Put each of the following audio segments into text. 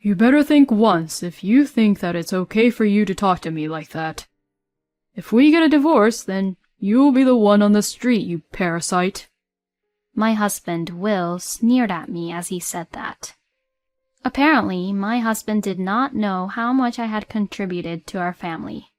You better think once if you think that it's okay for you to talk to me like that. If we get a divorce, then you'll be the one on the street, you parasite." My husband, Will, sneered at me as he said that. Apparently, my husband did not know how much I had contributed to our family.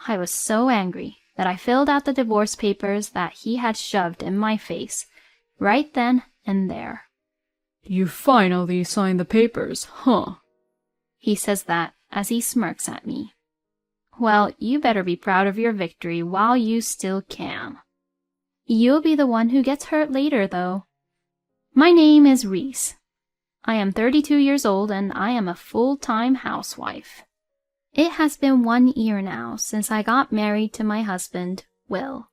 I was so angry that I filled out the divorce papers that he had shoved in my face, right then and there. "You finally signed the papers, huh?" He says that as he smirks at me. Well, you better be proud of your victory while you still can. You'll be the one who gets hurt later, though. My name is Reese. I am 32 years old and I am a full-time housewife. It has been 1 year now since I got married to my husband, Will.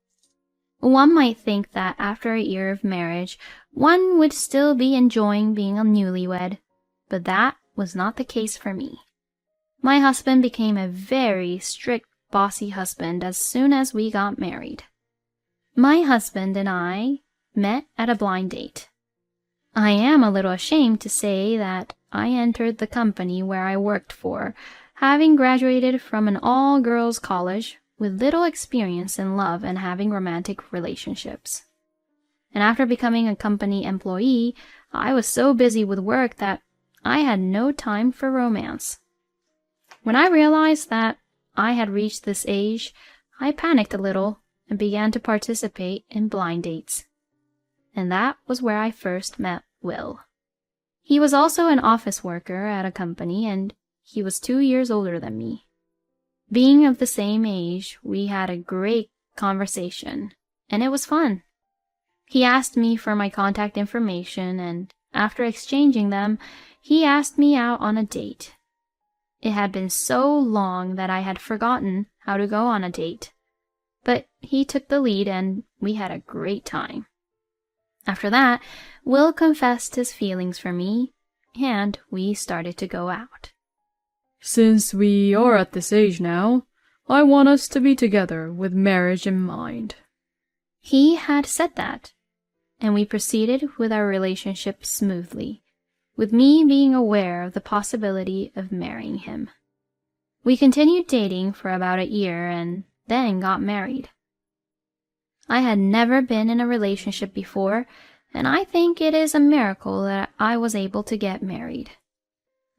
One might think that after a year of marriage, one would still be enjoying being a newlywed, but that was not the case for me. My husband became a very strict, bossy husband as soon as we got married. My husband and I met at a blind date. I am a little ashamed to say that I entered the company where I worked for, having graduated from an all-girls college with little experience in love and having romantic relationships. And after becoming a company employee, I was so busy with work that I had no time for romance. When I realized that I had reached this age, I panicked a little and began to participate in blind dates. And that was where I first met Will. He was also an office worker at a company, and he was 2 years older than me. Being of the same age, we had a great conversation, and it was fun. He asked me for my contact information, and after exchanging them, he asked me out on a date. It had been so long that I had forgotten how to go on a date, but he took the lead and we had a great time. After that, Will confessed his feelings for me, and we started to go out. "Since we are at this age now, I want us to be together with marriage in mind." He had said that, and we proceeded with our relationship smoothly, with me being aware of the possibility of marrying him. We continued dating for about a year and then got married. I had never been in a relationship before, and I think it is a miracle that I was able to get married.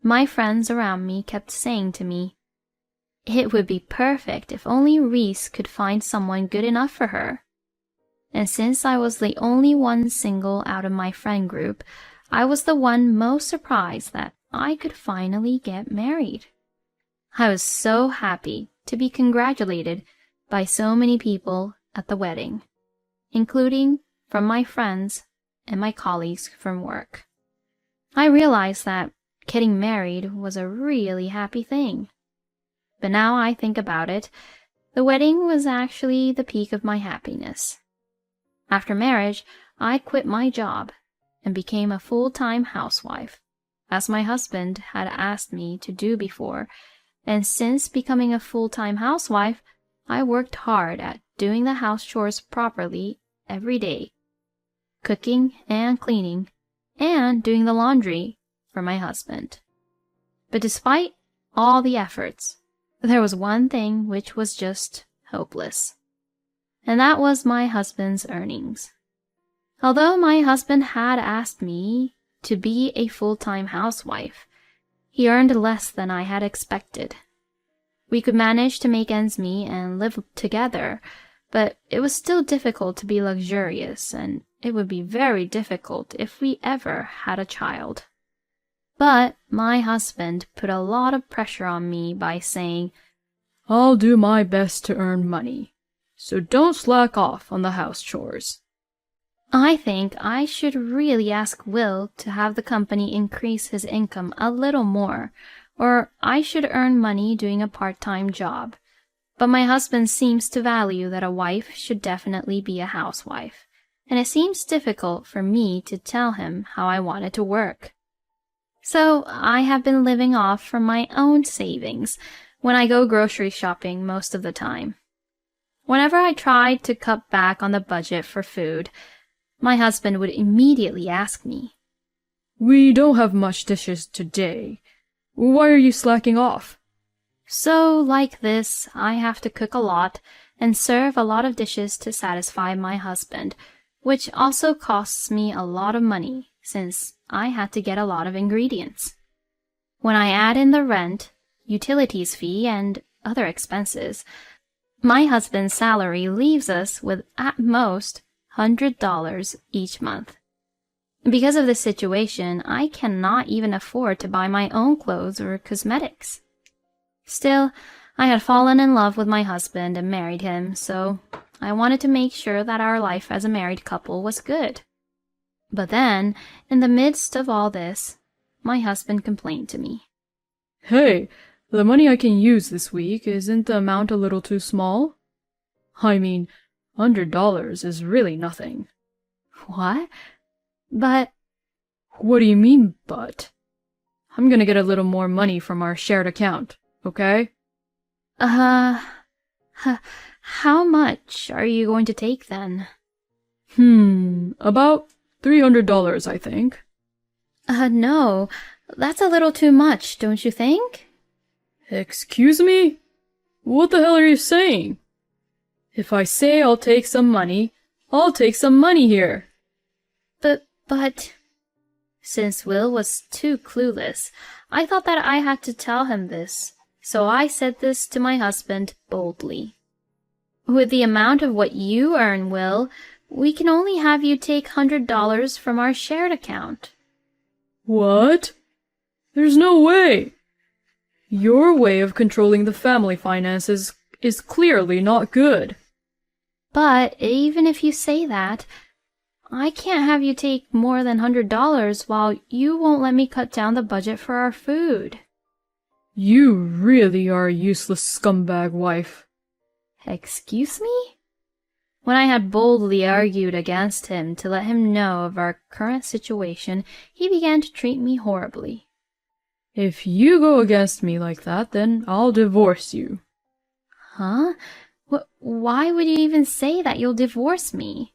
My friends around me kept saying to me, "It would be perfect if only Reese could find someone good enough for her." And since I was the only one single out of my friend group, I was the one most surprised that I could finally get married. I was so happy to be congratulated by so many people at the wedding, including from my friends and my colleagues from work. I realized that getting married was a really happy thing. But now I think about it, the wedding was actually the peak of my happiness. After marriage, I quit my job and became a full-time housewife, as my husband had asked me to do before, and since becoming a full-time housewife, I worked hard at doing the house chores properly every day, cooking and cleaning, and doing the laundry for my husband. But despite all the efforts, there was one thing which was just hopeless, and that was my husband's earnings. Although my husband had asked me to be a full-time housewife, he earned less than I had expected. We could manage to make ends meet and live together, but it was still difficult to be luxurious, and it would be very difficult if we ever had a child. But my husband put a lot of pressure on me by saying, "I'll do my best to earn money, so don't slack off on the house chores." I think I should really ask Will to have the company increase his income a little more, or I should earn money doing a part-time job. But my husband seems to value that a wife should definitely be a housewife, and it seems difficult for me to tell him how I wanted to work. So I have been living off from my own savings when I go grocery shopping most of the time. Whenever I tried to cut back on the budget for food, my husband would immediately ask me, "We don't have much dishes today. Why are you slacking off? So, like this, I have to cook a lot and serve a lot of dishes to satisfy my husband, which also costs me a lot of money since I had to get a lot of ingredients. When I add in the rent, utilities fee, and other expenses, my husband's salary leaves us with at most $100 each month. Because of this situation, I cannot even afford to buy my own clothes or cosmetics. Still, I had fallen in love with my husband and married him, so I wanted to make sure that our life as a married couple was good. But then, in the midst of all this, my husband complained to me. Hey, the money I can use this week, isn't the amount a little too small? I mean, $100 is really nothing. What? But... What do you mean, but? I'm gonna get a little more money from our shared account, okay? How much are you going to take then? About $300, I think. No, that's a little too much, don't you think? Excuse me? What the hell are you saying? If I say I'll take some money, I'll take some money here. But... Since Will was too clueless, I thought that I had to tell him this, so I said this to my husband boldly. With the amount of what you earn, Will, we can only have you take $100 from our shared account. What? There's no way. Your way of controlling the family finances is clearly not good. But even if you say that, I can't have you take more than $100 while you won't let me cut down the budget for our food. You really are a useless scumbag wife. Excuse me? When I had boldly argued against him to let him know of our current situation, he began to treat me horribly. If you go against me like that, then I'll divorce you. Huh? Why would you even say that you'll divorce me?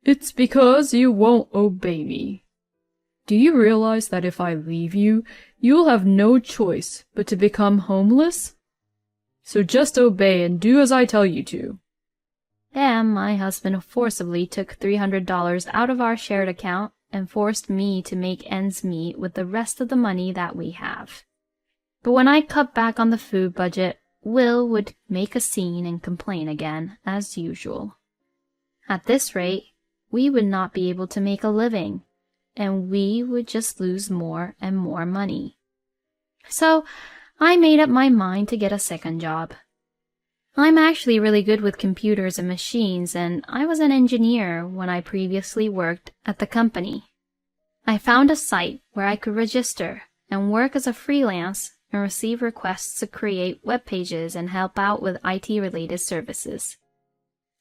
It's because you won't obey me. Do you realize that if I leave you, you'll have no choice but to become homeless? So just obey and do as I tell you to. And my husband forcibly took $300 out of our shared account and forced me to make ends meet with the rest of the money that we have. But when I cut back on the food budget, Will would make a scene and complain again, as usual. At this rate, we would not be able to make a living, and we would just lose more and more money. So I made up my mind to get a second job. I'm actually really good with computers and machines, and I was an engineer when I previously worked at the company. I found a site where I could register and work as a freelance and receive requests to create web pages and help out with IT-related services.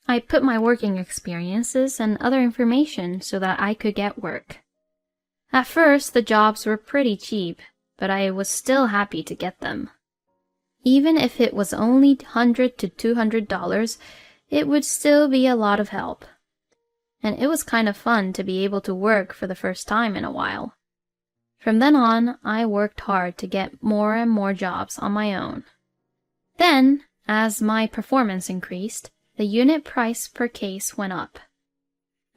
I put my working experiences and other information so that I could get work. At first, the jobs were pretty cheap, but I was still happy to get them. Even if it was only $100 to $200, it would still be a lot of help. And it was kind of fun to be able to work for the first time in a while. From then on, I worked hard to get more and more jobs on my own. Then, as my performance increased, the unit price per case went up.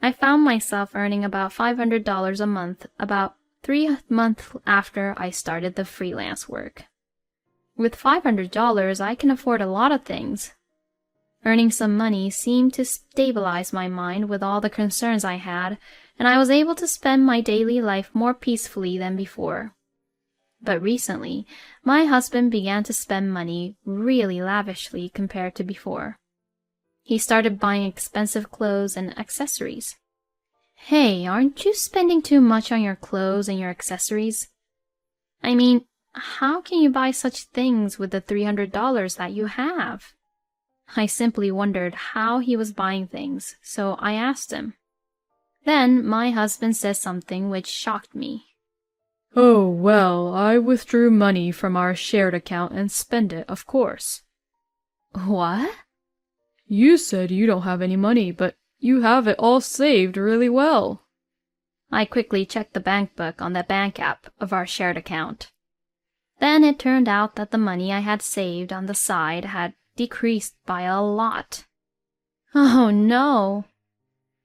I found myself earning about $500 a month about 3 months after I started the freelance work. With $500, I can afford a lot of things. Earning some money seemed to stabilize my mind with all the concerns I had, and I was able to spend my daily life more peacefully than before. But recently, my husband began to spend money really lavishly compared to before. He started buying expensive clothes and accessories. Hey, aren't you spending too much on your clothes and your accessories? I mean, how can you buy such things with the $300 that you have? I simply wondered how he was buying things, so I asked him. Then my husband said something which shocked me. Oh, well, I withdrew money from our shared account and spent it, of course. What? You said you don't have any money, but you have it all saved really well. I quickly checked the bank book on the bank app of our shared account. Then it turned out that the money I had saved on the side had decreased by a lot. Oh no!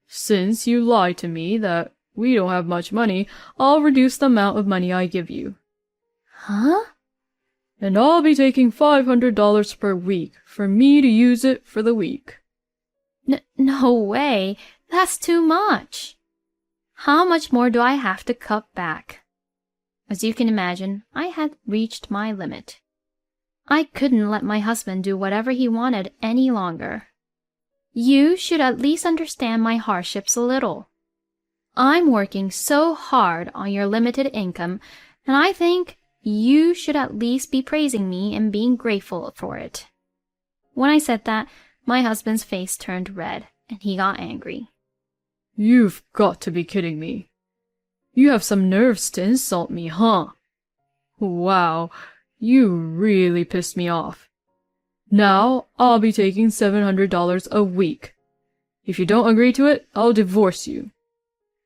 Since you lied to me that we don't have much money, I'll reduce the amount of money I give you. Huh? And I'll be taking $500 per week for me to use it for the week. No way! That's too much! How much more do I have to cut back? As you can imagine, I had reached my limit. I couldn't let my husband do whatever he wanted any longer. You should at least understand my hardships a little. I'm working so hard on your limited income, and I think you should at least be praising me and being grateful for it. When I said that, my husband's face turned red, and he got angry. You've got to be kidding me. You have some nerves to insult me, huh? Wow, you really pissed me off. Now I'll be taking $700 a week. If you don't agree to it, I'll divorce you.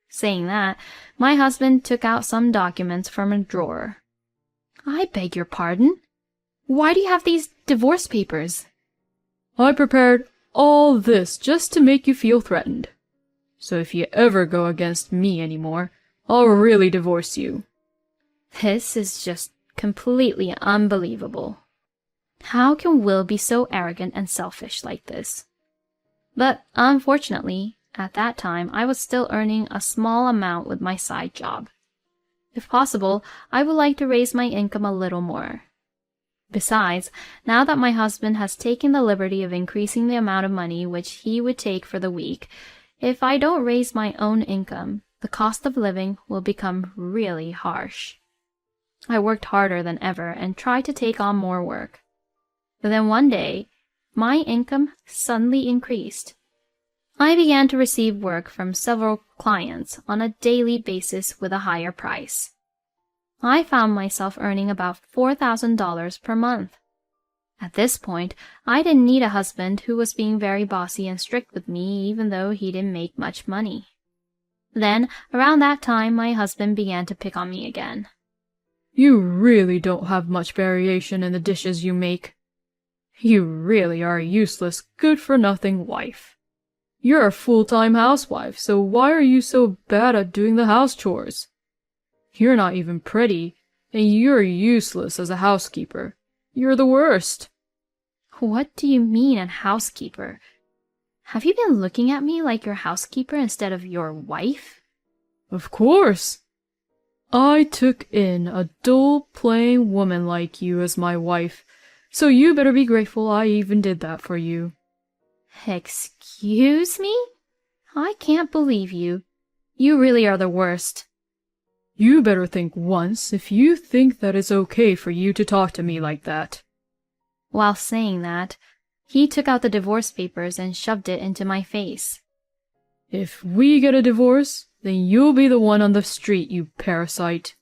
Saying that, my husband took out some documents from a drawer. I beg your pardon? Why do you have these divorce papers? I prepared all this just to make you feel threatened. So if you ever go against me anymore, I'll really divorce you. This is just completely unbelievable. How can Will be so arrogant and selfish like this? But unfortunately, at that time, I was still earning a small amount with my side job. If possible, I would like to raise my income a little more. Besides, now that my husband has taken the liberty of increasing the amount of money which he would take for the week, if I don't raise my own income, the cost of living will become really harsh. I worked harder than ever and tried to take on more work. But then one day, my income suddenly increased. I began to receive work from several clients on a daily basis with a higher price. I found myself earning about $4,000 per month. At this point, I didn't need a husband who was being very bossy and strict with me even though he didn't make much money. Then, around that time, my husband began to pick on me again. You really don't have much variation in the dishes you make. You really are a useless, good-for-nothing wife. You're a full-time housewife, so why are you so bad at doing the house chores? You're not even pretty, and you're useless as a housekeeper. You're the worst. What do you mean, a housekeeper? Have you been looking at me like your housekeeper instead of your wife? Of course. I took in a dull, plain woman like you as my wife, so you better be grateful I even did that for you. Excuse me? I can't believe you. You really are the worst. You better think once if you think that it's okay for you to talk to me like that. While saying that, he took out the divorce papers and shoved it into my face. If we get a divorce, then you'll be the one on the street, you parasite.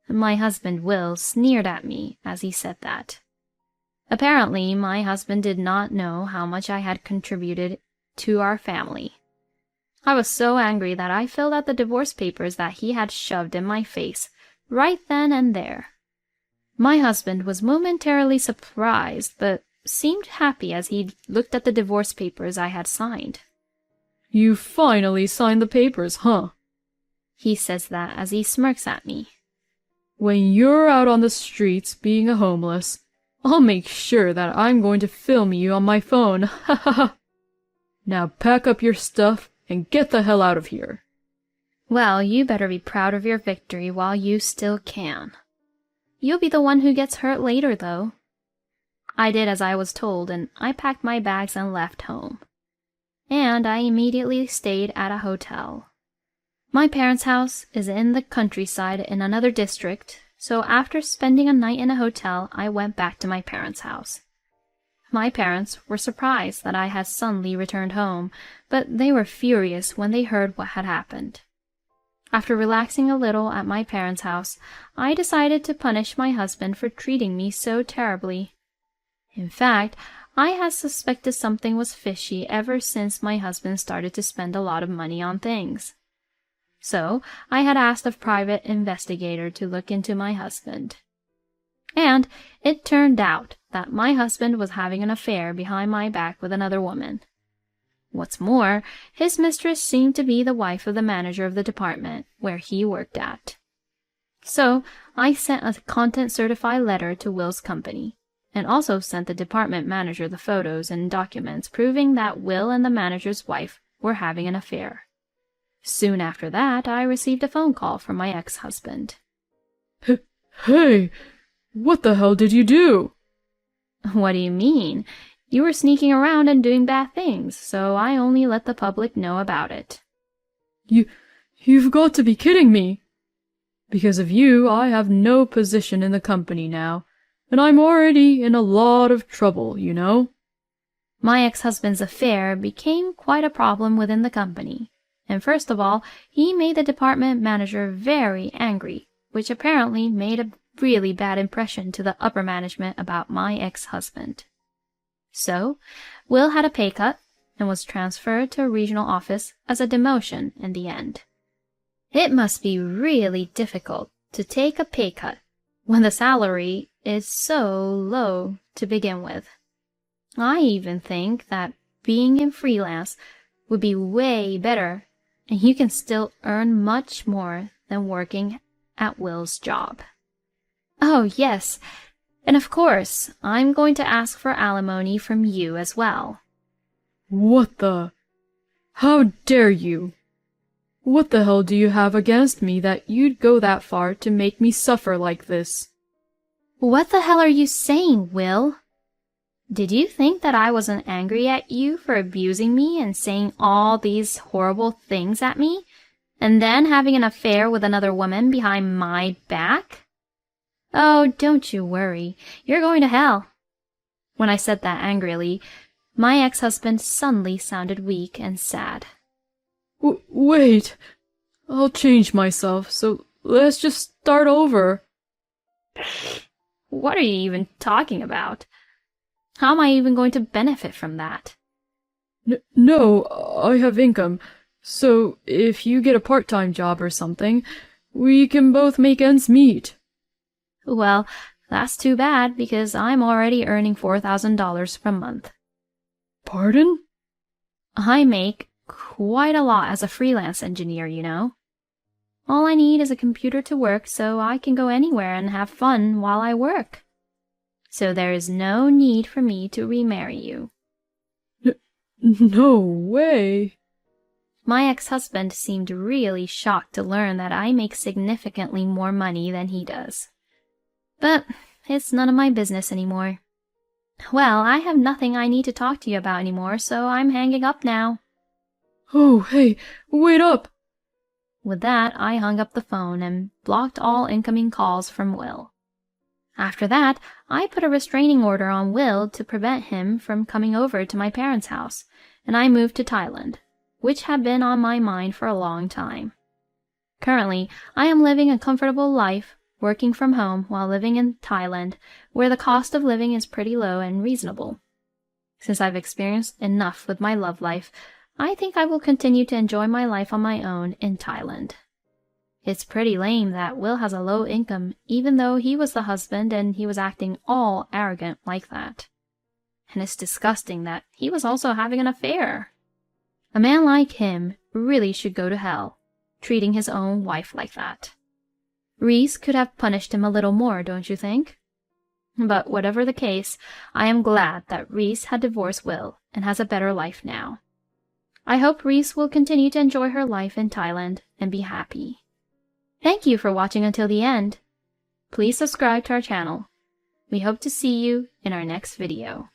My husband Will sneered at me as he said that. Apparently, my husband did not know how much I had contributed to our family. I was so angry that I filled out the divorce papers that he had shoved in my face, right then and there. My husband was momentarily surprised, but seemed happy as he looked at the divorce papers I had signed. You finally signed the papers, huh? He says that as he smirks at me. When you're out on the streets being a homeless, I'll make sure that I'm going to film you on my phone. Ha ha ha. Now pack up your stuff and get the hell out of here. Well, you better be proud of your victory while you still can. You'll be the one who gets hurt later, though. I did as I was told, and I packed my bags and left home. And I immediately stayed at a hotel. My parents' house is in the countryside in another district, so after spending a night in a hotel, I went back to my parents' house. My parents were surprised that I had suddenly returned home, but they were furious when they heard what had happened. After relaxing a little at my parents' house, I decided to punish my husband for treating me so terribly. In fact, I had suspected something was fishy ever since my husband started to spend a lot of money on things. So I had asked a private investigator to look into my husband. And it turned out that my husband was having an affair behind my back with another woman. What's more, his mistress seemed to be the wife of the manager of the department where he worked at. So I sent a content-certified letter to Will's company, and also sent the department manager the photos and documents proving that Will and the manager's wife were having an affair. Soon after that, I received a phone call from my ex-husband. Hey, what the hell did you do? What do you mean? You were sneaking around and doing bad things, so I only let the public know about it. You've got to be kidding me. Because of you, I have no position in the company now, and I'm already in a lot of trouble, you know? My ex-husband's affair became quite a problem within the company, and first of all, he made the department manager very angry, which apparently made a really bad impression to the upper management about my ex-husband. So, Will had a pay cut and was transferred to a regional office as a demotion in the end. It must be really difficult to take a pay cut when the salary is so low to begin with. I even think that being in freelance would be way better, and you can still earn much more than working at Will's job. Oh, yes, and of course, I'm going to ask for alimony from you as well. What the? How dare you? What the hell do you have against me that you'd go that far to make me suffer like this? What the hell are you saying, Will? Did you think that I wasn't angry at you for abusing me and saying all these horrible things at me, and then having an affair with another woman behind my back? Oh, don't you worry. You're going to hell. When I said that angrily, my ex-husband suddenly sounded weak and sad. Wait. I'll change myself, so let's just start over. What are you even talking about? How am I even going to benefit from that? No, I have income, so if you get a part-time job or something, we can both make ends meet. Well, that's too bad, because I'm already earning $4,000 per month. Pardon? I make quite a lot as a freelance engineer, you know. All I need is a computer to work so I can go anywhere and have fun while I work. So there is no need for me to remarry you. No way. My ex-husband seemed really shocked to learn that I make significantly more money than he does. But it's none of my business anymore. Well, I have nothing I need to talk to you about anymore, so I'm hanging up now. Oh, hey, wait up! With that, I hung up the phone and blocked all incoming calls from Will. After that, I put a restraining order on Will to prevent him from coming over to my parents' house, and I moved to Thailand, which had been on my mind for a long time. Currently, I am living a comfortable life, working from home while living in Thailand, where the cost of living is pretty low and reasonable. Since I've experienced enough with my love life, I think I will continue to enjoy my life on my own in Thailand. It's pretty lame that Will has a low income even though he was the husband and he was acting all arrogant like that. And it's disgusting that he was also having an affair. A man like him really should go to hell, treating his own wife like that. Reese could have punished him a little more, don't you think? But whatever the case, I am glad that Reese had divorced Will and has a better life now. I hope Reese will continue to enjoy her life in Thailand and be happy. Thank you for watching until the end. Please subscribe to our channel. We hope to see you in our next video.